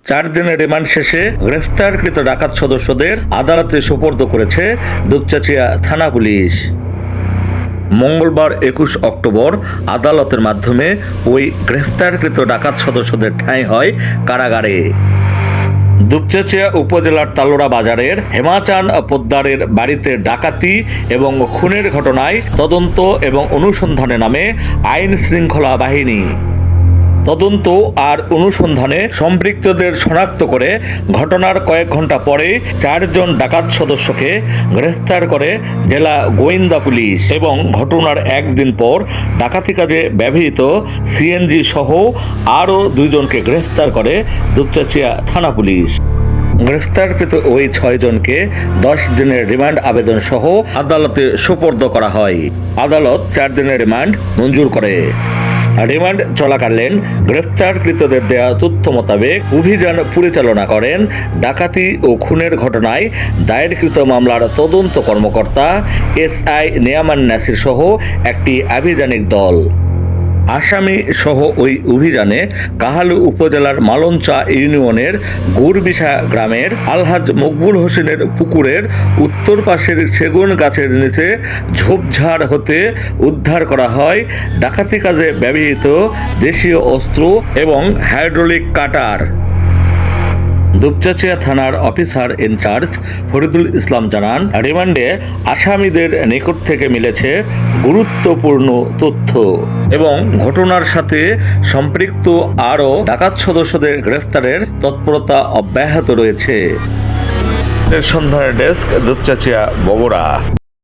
4 দিনের রিমান্ড শেষে গ্রেফতারকৃত ডাকাত সদস্যদের আদালতে সোপর্দ করেছে দুপচাঁচিয়া থানা পুলিশ। মঙ্গলবার 21 অক্টোবর আদালতের মাধ্যমে ওই গ্রেফতারকৃত ডাকাত সদস্যদের ঠাঁই হয় কারাগারে। দুপচাঁচিয়া উপজেলার তালোড়া বাজারের হেমাচান পোদ্দারের বাড়িতে ডাকাতি এবং খুনের ঘটনায় তদন্ত এবং অনুসন্ধানে নামে আইন শৃঙ্খলা বাহিনী। তদন্ত আর অনুসন্ধানে সম্পৃক্তদের শনাক্ত করে ঘটনার কয়েক ঘন্টা পরে 4 জন ডাকাত সদস্যকে গ্রেফতার করে জেলা গোয়েন্দা পুলিশ এবং ঘটনার একদিন পর ডাকাতি কাজে ব্যবহৃত সিএনজি সহ আরও 2 জনকে গ্রেফতার করে দুপচাঁচিয়া থানা পুলিশ। গ্রেফতারকৃত ওই 6 জনকে 10 দিনের রিমান্ড আবেদন সহ আদালতে সোপর্দ করা হয়। আদালত 4 দিনের রিমান্ড মঞ্জুর করে। রিমান্ড চলাকালীন গ্রেফতারকৃতদের দেয়া তথ্য মোতাবেক অভিযান পরিচালনা করেন ডাকাতি ও খুনের ঘটনায় দায়েরকৃত মামলার তদন্ত কর্মকর্তা এসআই নেয়ামান নাসির সহ একটি আভিযানিক দল। আসামি সহ ওই অভিযানে কাহালু উপজেলার মালঞ্চা ইউনিয়নের গুড়বিশা গ্রামের আলহাজ মকবুল হোসেনের পুকুরের উত্তর পাশের সেগুন গাছের নিচে ঝোপঝাড় হতে উদ্ধার করা হয় ডাকাতি কাজে ব্যবহৃত দেশীয় অস্ত্র এবং হাইড্রোলিক কাটার। দুপচাঁচিয়া থানার অফিসার ইনচার্জ ফরিদুল ইসলাম জানান, রিমান্ডে আসামিদের নিকট থেকে মিলেছে গুরুত্বপূর্ণ তথ্য এবং ঘটনার সাথে সম্পৃক্ত আরও ডাকাত সদস্যদের গ্রেফতারের তৎপরতা অব্যাহত রয়েছে। সন্ধানের ডেস্ক, দুপচাঁচিয়া, বগুড়া।